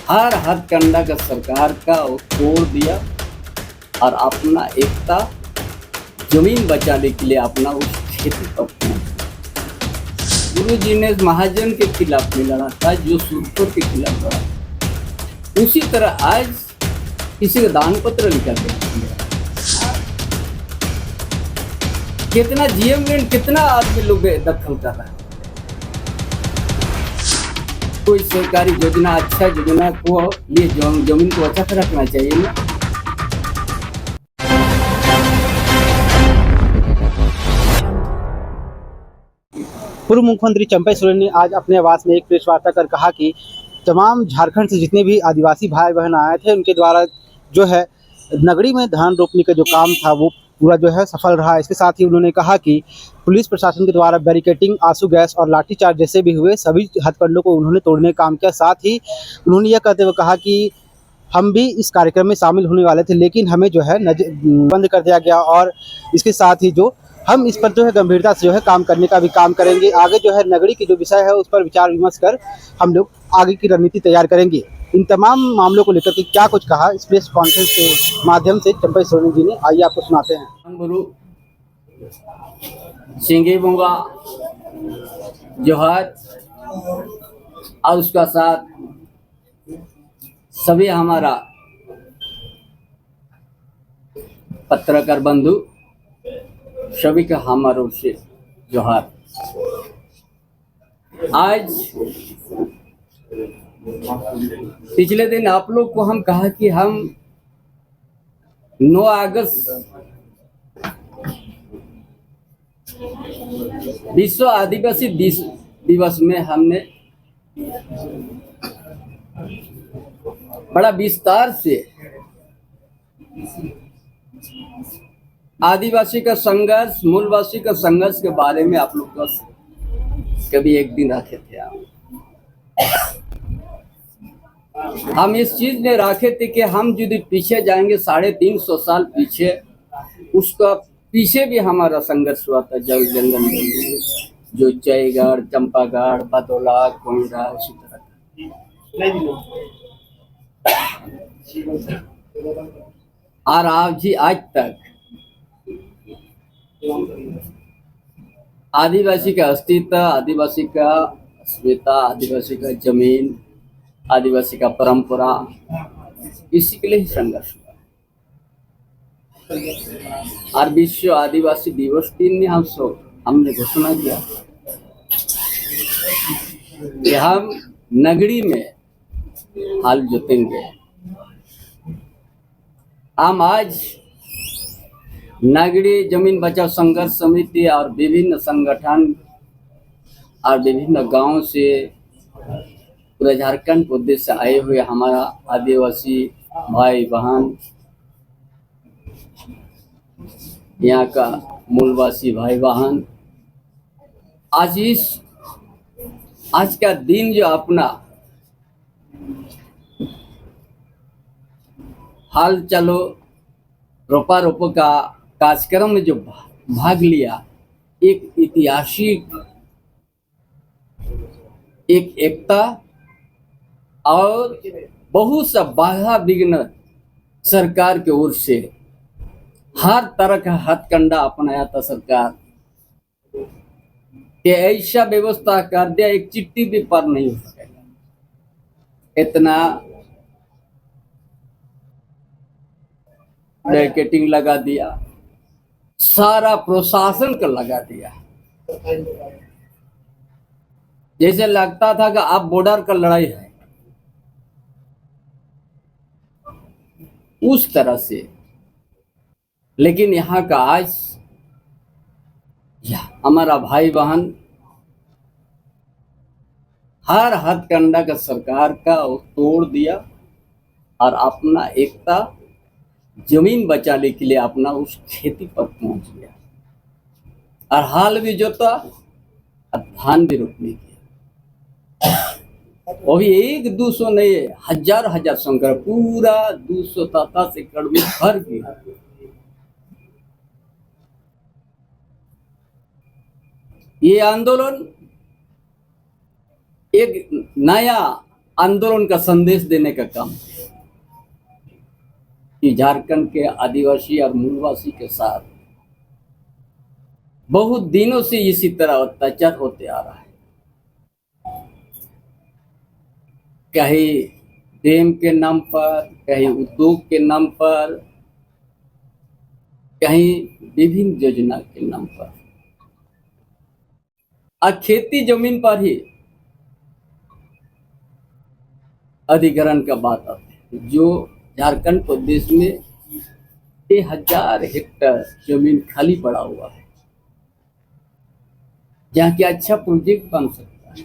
हर हथकंडा का सरकार का वो तोड़ दिया और अपना एकता जमीन बचाने के लिए अपना उस खेती पर गुरु जी ने महाजन के खिलाफ में लड़ा था, जो सूरतों के खिलाफ लड़ा। उसी तरह आज किसी का दान पत्र लिखा गया, कितना जीएम में कितना आदमी लोग दखल कर रहा है। कोई सरकारी योजना, अच्छा योजना को लिए जमीन को अच्छा से रखना चाहिए ना। पूर्व मुख्यमंत्री चंपई सोरेन ने आज अपने आवास में एक प्रेस वार्ता कर कहा कि तमाम झारखंड से जितने भी आदिवासी भाई बहन आए थे, उनके द्वारा जो है नगरी में धान रोपने का जो काम था वो पूरा जो है सफल रहा। इसके साथ ही उन्होंने कहा कि पुलिस प्रशासन के द्वारा बैरिकेटिंग, आंसू गैस और लाठीचार्ज जैसे भी हुए सभी हथकंडों को उन्होंने तोड़ने का काम किया। साथ ही उन्होंने यह कहते हुए कहा कि हम भी इस कार्यक्रम में शामिल होने वाले थे, लेकिन हमें जो है बंद कर दिया गया और इसके साथ ही जो हम इस पर जो है गंभीरता से जो है काम करने का भी काम करेंगे। आगे जो है नगरी की जो विषय है उस पर विचार विमर्श कर हम लोग आगे की रणनीति तैयार करेंगे। इन तमाम मामलों को लेकर के क्या कुछ कहा इस प्रेस कॉन्फ्रेंस के माध्यम से चंपई सोरेन जी ने, आइए आपको सुनाते हैं। गुरु सिंगी बुंगा जोहर और उसका साथ सभी हमारा पत्रकार बंधु सभी का हमारे ओर से जोहार। आज पिछले दिन आप लोग को हम कहा कि हम 9 अगस्त विश्व आदिवासी दिवस में हमने बड़ा विस्तार से आदिवासी का संघर्ष, मूलवासी का संघर्ष के बारे में आप लोग को कभी एक दिन रखे थे। हम इस चीज में रखे थे कि हम यदि पीछे जाएंगे 350 साल पीछे, उसका पीछे भी हमारा संघर्ष हुआ था। जल जंगल में जो जयगढ़, चंपागढ़, बदौला, कोंडा, उसी तरह और आज तक आदिवासी का अस्तित्व, आदिवासी का अस्मिता, आदिवासी का जमीन, आदिवासी का परंपरा, इसी के लिए ही संघर्ष हुआ। और विश्व आदिवासी दिवस दिन में हमने घोषणा किया कि हम नगरी में हाल जोतेंगे। हम आज नगरी जमीन बचाओ संघर्ष समिति और विभिन्न संगठन और विभिन्न गांवों से पूरे झारखंड प्रदेश से आए हुए हमारा आदिवासी भाई बहन, यहाँ का मूलवासी भाई बहन, आज का दिन जो अपना हाल चलो रोपा रोपो का कार्यक्रम में जो भाग लिया, एक ऐतिहासिक, एक एकता और बहुत सा बाधा विघ्न सरकार की ओर से हर तरह का हथकंडा अपनाया था सरकार कि ऐसा व्यवस्था कर दिया एक चिट्ठी भी पर नहीं हो सकेगा। इतना बैरिकेटिंग लगा दिया, सारा प्रशासन को लगा दिया, जैसे लगता था कि अब बॉर्डर का लड़ाई है, उस तरह से। लेकिन यहाँ का आज हमारा भाई बहन हर हथकंडा का सरकार का तोड़ दिया और अपना एकता जमीन बचाने के लिए अपना उस खेती पर पहुंच गया और हाल भी जोता और धान भी रोपने किया। वो भी 100-200 नहीं, हजार संख्या, पूरा 287 एकड़ में भर गया। ये आंदोलन एक नया आंदोलन का संदेश देने का काम किया कि झारखंड के आदिवासी और मूलवासी के साथ बहुत दिनों से इसी तरह अत्याचार होते आ रहा है। कहीं डैम के नाम पर, कहीं उद्योग के नाम पर, कहीं विभिन्न योजना के नाम पर, और खेती जमीन पर ही अधिग्रहण का बात आती है। जो झारखंड प्रदेश में 1000 हेक्टेयर जमीन खाली पड़ा हुआ है, जहाँ की अच्छा प्रोजेक्ट बन सकता है,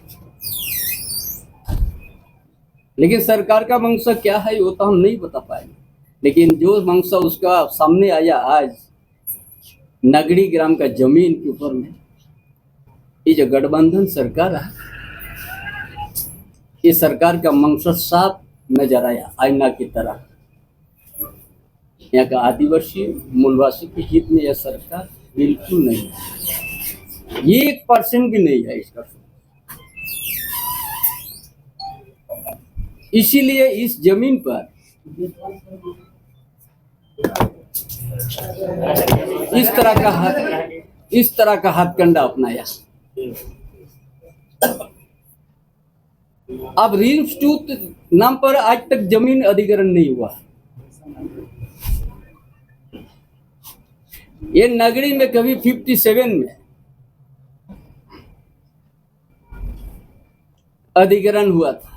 लेकिन सरकार का मंशा क्या है वो तो हम नहीं बता पाएंगे। लेकिन जो मंशा उसका सामने आया आज नगड़ी ग्राम का जमीन के ऊपर में, ये जो गठबंधन सरकार है, ये सरकार का मंशा साफ नजर आया आईना की तरह। यहाँ का आदिवासी मूलवासी के हित में यह सरकार बिल्कुल नहीं है, ये 1% भी नहीं है इसका। इसीलिए इस जमीन पर इस तरह का हथकंडा अपनाया। अब रिम्स 2 नाम पर आज तक जमीन अधिग्रहण नहीं हुआ। ये नगरी में कभी 57 में अधिग्रहण हुआ था,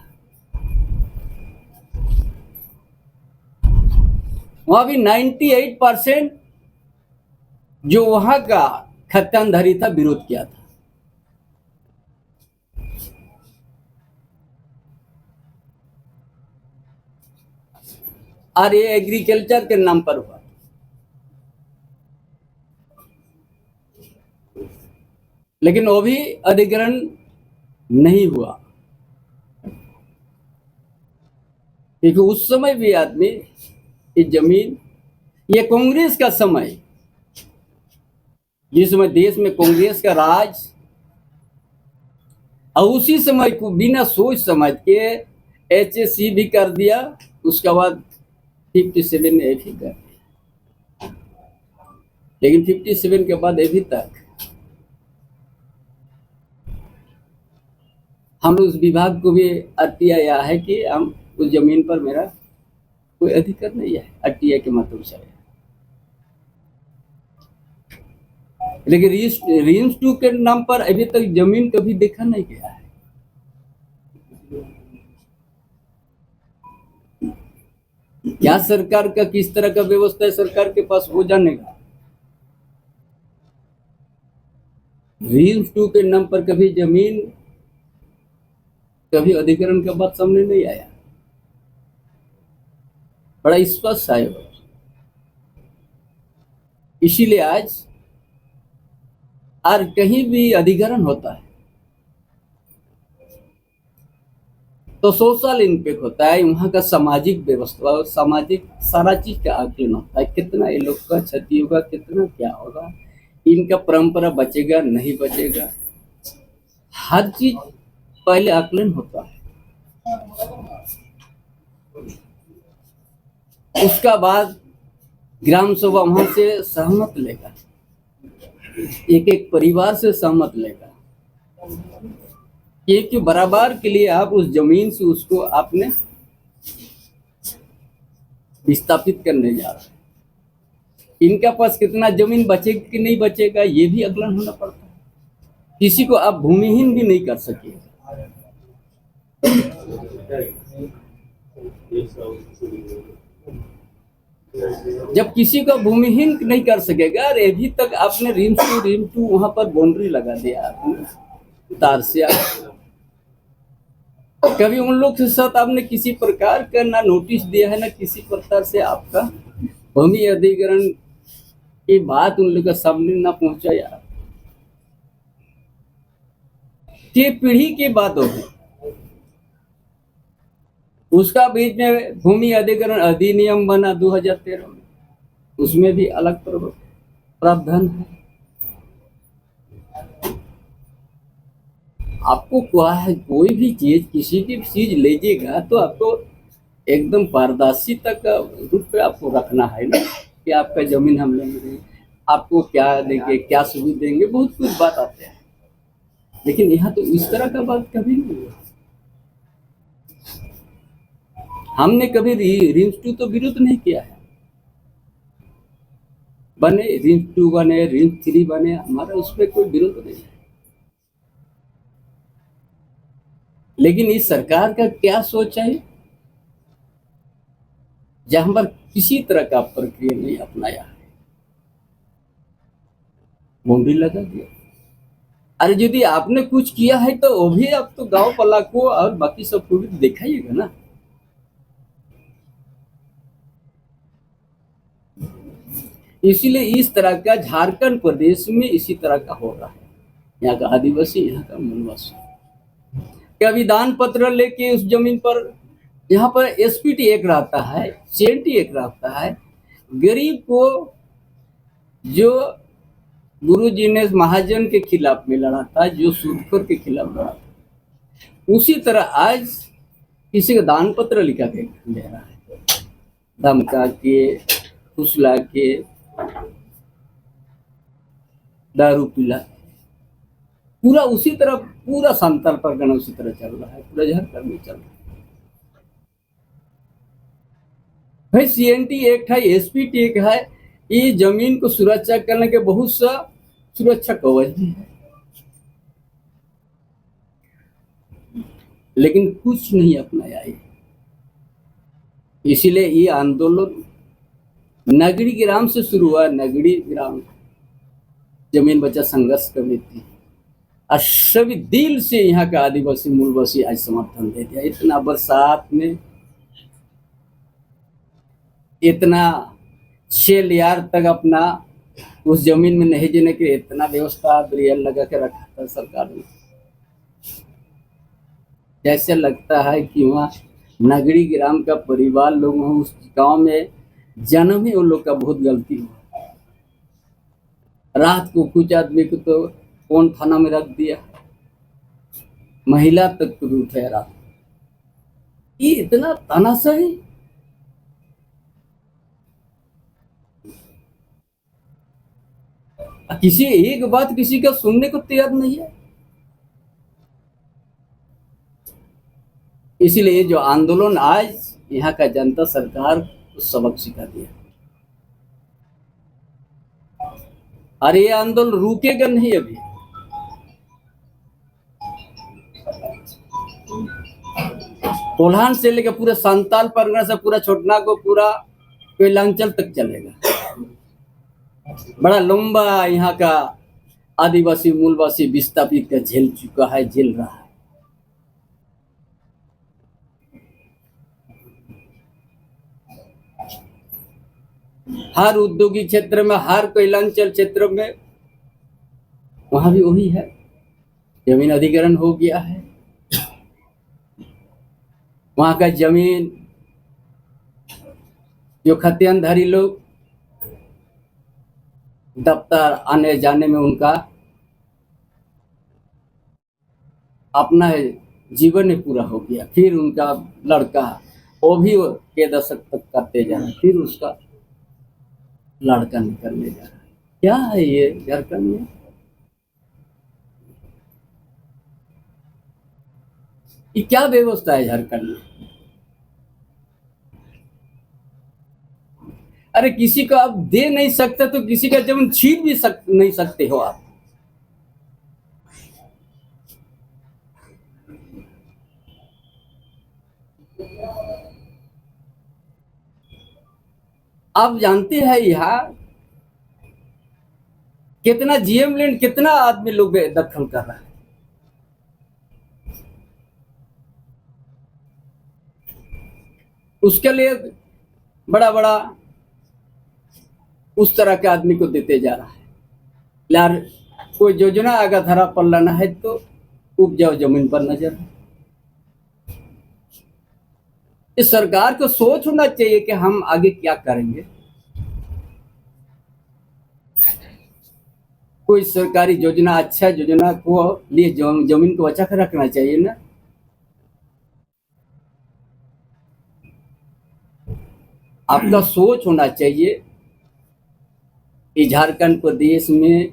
वहां भी 98% जो वहां का खत्तानधारी था विरोध किया था। और ये एग्रीकल्चर के नाम पर हुआ, लेकिन वो भी अधिग्रहण नहीं हुआ, क्योंकि उस समय भी आदमी ये जमीन, ये कांग्रेस का समय, जिस समय देश में कांग्रेस का राज, और उसी समय को बिना सोच समझ के HSC भी कर दिया, उसके बाद 57 ने भी कर दिया। लेकिन 57 के बाद अभी तक हम उस विभाग को भी अटिया आया है कि हम उस जमीन पर मेरा कोई अधिकार नहीं है, अटिया के माध्यम से। लेकिन रिम्स 2 के नाम पर अभी तक जमीन कभी देखा नहीं गया है। क्या सरकार का किस तरह का व्यवस्था है सरकार के पास, वो जानेगा। रिम्स 2 के नाम पर कभी जमीन, कभी अधिग्रहण का बात सामने नहीं आया, बड़ा स्पष्ट है। इसीलिए आज और कहीं भी अधिग्रहण होता है तो सोशल इम्पैक्ट होता है, वहाँ का सामाजिक व्यवस्था, सामाजिक सारा चीज का आकलन होता है। कितना ये लोग का क्षति होगा, कितना क्या होगा, इनका परंपरा बचेगा नहीं बचेगा, हर चीज पहले आकलन होता है। उसका बाद ग्राम सभा वहां से सहमत लेगा, एक एक परिवार से सहमत लेगा, ये कि बराबर के लिए आप उस जमीन से उसको आपने विस्थापित करने जा रहे हैं। इनका पास कितना जमीन बचेगा कि नहीं बचेगा, ये भी आकलन होना पड़ता है। किसी को आप भूमिहीन भी नहीं कर सके। जब किसी को भूमिहीन नहीं कर सकेगा, अभी तक आपने रिम्स टू वहां पर बाउंड्री लगा दिया आपने तार से, कभी उन लोग के साथ आपने किसी प्रकार का ना नोटिस दिया है, ना किसी प्रकार से आपका भूमि अधिग्रहण की बात उन लोग के सामने ना पहुंचाया। ये पीढ़ी की बात होगी। उसका बीच में भूमि अधिग्रहण अधिनियम बना 2013 में, उसमें भी अलग प्रावधान है। आपको क्या है, कोई भी चीज किसी की भी चीज लीजिएगा तो आपको एकदम पारदर्शी तक रूप पे आपको रखना है ना, कि आपका जमीन हम लेंगे, आपको क्या देंगे, क्या सुविधा देंगे, बहुत कुछ बात आते हैं। लेकिन यहाँ तो इस तरह का बात कभी नहीं हुआ। हमने कभी रिम्स 2 तो विरोध नहीं किया है, बने रिम्स 2 बने, रिम्स 3 बने, हमारा उसमें कोई विरोध नहीं है। लेकिन इस सरकार का क्या सोच है, जहां पर किसी तरह का प्रक्रिया नहीं अपनाया है, बाउंड्री लगा दिया। अरे यदि आपने कुछ किया है तो वो भी आप तो गांव वाला को और बाकी सब को भी दिखाइएगा ना। इसीलिए इस तरह का झारखंड प्रदेश में इसी तरह का हो रहा है। यहाँ का आदिवासी, यहाँ का मूलवासी कभी दान पत्र लेके उस जमीन पर, यहाँ पर एसपीटी एक रहता है, सीएनटी एक रहता है। गरीब को जो गुरु जी ने महाजन के खिलाफ में लड़ा था, जो सूदखोर के खिलाफ लड़ा था, उसी तरह आज किसी का दान पत्र लिखा के दे रहा है, धमका के, फुसला के, दारू पिला, पूरा उसी तरह, पूरा संताल परगना उसी तरह चल रहा है, पूरा झारखंड में चल रहा है। भाई सीएनटी एक्ट है, एसपीटी एक्ट है, ये जमीन को सुरक्षा करने के बहुत सा सुरक्षा कवच भी है, लेकिन कुछ नहीं अपनाया है। इसीलिए ये आंदोलन नगरी ग्राम से शुरू हुआ। नगरी ग्राम जमीन बचा संघर्ष कमेटी और सभी दिल से यहाँ का आदिवासी मूलवासी आज समर्थन दे दिया। इतना बरसात में, इतना 6 लियार तक अपना उस जमीन में नहीं जीने के इतना व्यवस्था ब्रियल लगा के रखा था सरकार ने। जैसे लगता है कि वहाँ नगरी ग्राम का परिवार लोग, उस गांव में जन्म ही उन लोग का बहुत गलती हुआ। रात को कुछ आदमी को तो कौन थाना में रख दिया, महिला तक को भी उठाया रात। ये इतना तानाशाही, किसी एक बात किसी का सुनने को तैयार नहीं है। इसीलिए जो आंदोलन आज यहाँ का जनता सरकार को सबक सिखा दिया। और ये आंदोलन रुकेगा नहीं अभी। कोल्हान से लेकर पूरे संताल परगना से पूरा छोटना को पूरा कोयलांचल तक चलेगा। बड़ा लंबा यहाँ का आदिवासी मूलवासी विस्थापित का झेल चुका है, झेल रहा है। हर उद्योगिक क्षेत्र में, हर कोयलांचल क्षेत्र में वहां भी वही है, जमीन अधिग्रहण हो गया है। वहां का जमीन जो खतियानधारी लोग, दफ्तर आने जाने में उनका अपना जीवन ही पूरा हो गया। फिर उनका लड़का वो भी के दशक तक करते जा रहा है, फिर उसका लड़का निकलने जा रहा है। क्या है ये झारखंड में? ये क्या व्यवस्था है झारखंड में? अरे किसी को आप दे नहीं सकते तो किसी का जमीन छीन भी नहीं सकते हो आप। आप जानते हैं यहाँ कितना जीएम लैंड, कितना आदमी लोग दखल कर रहा है। उसके लिए बड़ा बड़ा उस तरह के आदमी को देते जा रहा है। यार कोई योजना आगा धरा पल्लाना है तो उपजाऊ जमीन पर नजर है। इस सरकार को सोच होना चाहिए कि हम आगे क्या करेंगे। कोई सरकारी योजना, अच्छा योजना को लिए जमीन को बचा कर रखना चाहिए ना। आपका सोच होना चाहिए कि झारखंड प्रदेश में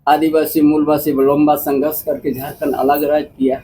आदिवासी मूलवासी लंबा संघर्ष करके झारखंड अलग राज्य किया।